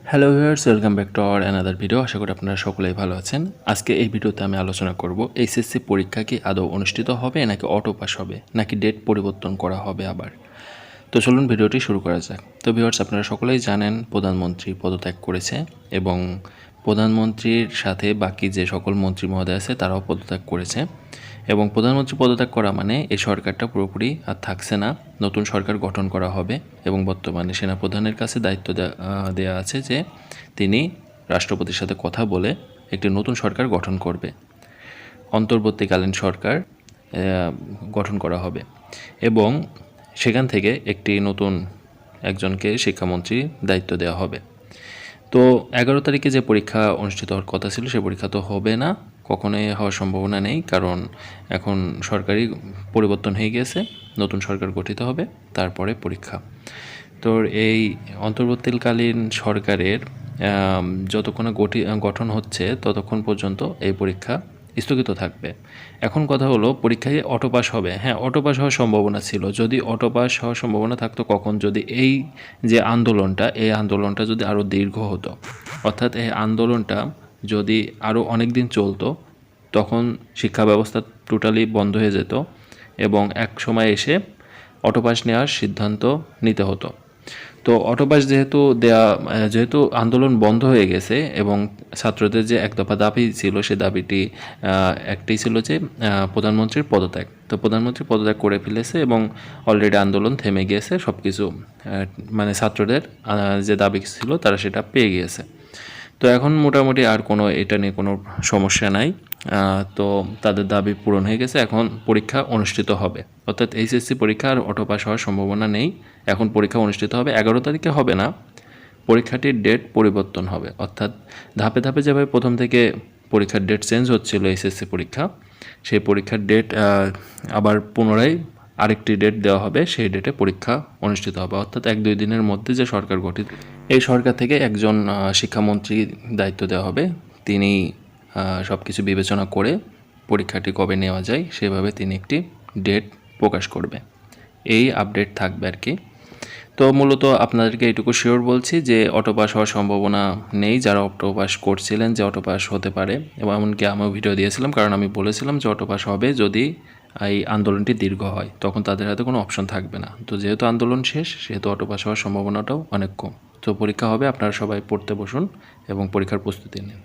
Hello viewers, welcome back to our another video. আশা করি আপনারা সকলেই ভালো আছেন। আজকে এই ভিডিওতে আমি আলোচনা করব এইচএসসি পরীক্ষা কি আদৌ অনুষ্ঠিত হবে নাকি অটো পাস হবে নাকি ডেট পরিবর্তন করা হবে আবার। তো চলুন ভিডিওটি শুরু করা যাক। তো ভিউয়ার্স, আপনারা সকলেই জানেন প্রধানমন্ত্রী পদত্যাগ করেছে এবং প্রধানমন্ত্রীর সাথে বাকি যে সকল মন্ত্রী মহোদয় আছে তারাও পদত্যাগ করেছে এবং প্রধানমন্ত্রী পদত্যাগ করা মানে এই সরকারটা পুরোপুরি আর থাকছে না, নতুন সরকার গঠন করা হবে এবং বর্তমানে সেনাপ্রধানের কাছে দায়িত্ব দেওয়া আছে যে তিনি রাষ্ট্রপতির সাথে কথা বলে একটি নতুন সরকার গঠন করবে, অন্তর্বর্তীকালীন সরকার গঠন করা হবে এবং সেখান থেকে একটি নতুন একজনকে শিক্ষামন্ত্রী দায়িত্ব দেওয়া হবে। তো 11 তারিখে যে পরীক্ষা অনুষ্ঠিত হওয়ার কথা ছিল সে পরীক্ষা তো হবে না, কখনোই হওয়ার সম্ভাবনা নেই, কারণ এখন সরকারি পরিবর্তন হয়ে গেছে, নতুন সরকার গঠিত হবে, তারপরে পরীক্ষা। তো এই অন্তর্বর্তীকালীন সরকারের যতক্ষণ গঠন হচ্ছে ততক্ষণ পর্যন্ত এই পরীক্ষা স্থগিত থাকবে। এখন কথা হলো, পরীক্ষায় অটো পাস হবে। হ্যাঁ, অটো পাস হওয়ার সম্ভাবনা ছিল। যদি অটো পাস হওয়ার সম্ভাবনা থাকতো কখন, যদি এই যে আন্দোলনটা যদি আরও দীর্ঘ হতো, অর্থাৎ এই আন্দোলনটা যদি আরও অনেক দিন চলতো, তখন শিক্ষা ব্যবস্থা টোটালি বন্ধ হয়ে যেত এবং এক সময় এসে অটো পাস নেওয়ার সিদ্ধান্ত নিতে হতো। তো অটো পাস যেহেতু আন্দোলন বন্ধ হয়ে গেছে এবং ছাত্রদের যে এক দফা দাবি ছিল, সে দাবিটি একটাই ছিল যে প্রধানমন্ত্রীর পদত্যাগ। তো প্রধানমন্ত্রী পদত্যাগ করে ফেলেছে এবং অলরেডি আন্দোলন থেমে গিয়েছে, সব কিছু মানে ছাত্রদের যে দাবি ছিল তারা সেটা পেয়ে গিয়েছে। তো এখন মোটামুটি আর এটা নিয়ে কোনো সমস্যা নাই। তো তাদের দাবি পূরণ হয়ে গেছে, এখন পরীক্ষা অনুষ্ঠিত হবে, অর্থাৎ এইচএসসি পরীক্ষা আর অটো পাস হওয়ার সম্ভাবনা নেই। এখন পরীক্ষা অনুষ্ঠিত হবে, 11 তারিখে হবে না, পরীক্ষাটির ডেট পরিবর্তন হবে, অর্থাৎ ধাপে ধাপে যেভাবে প্রথম থেকে পরীক্ষার ডেট চেঞ্জ হচ্ছিল এইচএসসি পরীক্ষা, সেই পরীক্ষার ডেট আবার পুনরায় আরেকটি ডেট দেওয়া হবে, সেই ডেটে পরীক্ষা অনুষ্ঠিত হবে। অর্থাৎ 1-2 দিনের মধ্যে যে সরকার গঠিত, এই সরকার থেকে একজন শিক্ষামন্ত্রী দায়িত্ব দেওয়া হবে, তিনি সব কিছু বিবেচনা করে পরীক্ষাটি কবে নেওয়া যায় সেভাবে তিনি একটি ডেট প্রকাশ করবে। এই আপডেট থাকবে আর কি। তো মূলত আপনাদেরকে এইটুকু শিওর বলছি যে অটো পাস হওয়ার সম্ভাবনা নেই। যারা অটো পাস করছিলেন যে অটো পাস হতে পারে, এবং এমনকি আমিও ভিডিও দিয়েছিলাম, কারণ আমি বলেছিলাম যে অটো পাস হবে যদি এই আন্দোলনটি দীর্ঘ হয়, তখন তাদের হাতে কোনো অপশন থাকবে না। তো যেহেতু আন্দোলন শেষ, সেহেতু অটো পাস হওয়ার সম্ভাবনাটাও অনেক কম। তো পরীক্ষা হবে, আপনারা সবাই পড়তে বসুন এবং পরীক্ষার প্রস্তুতি নিন।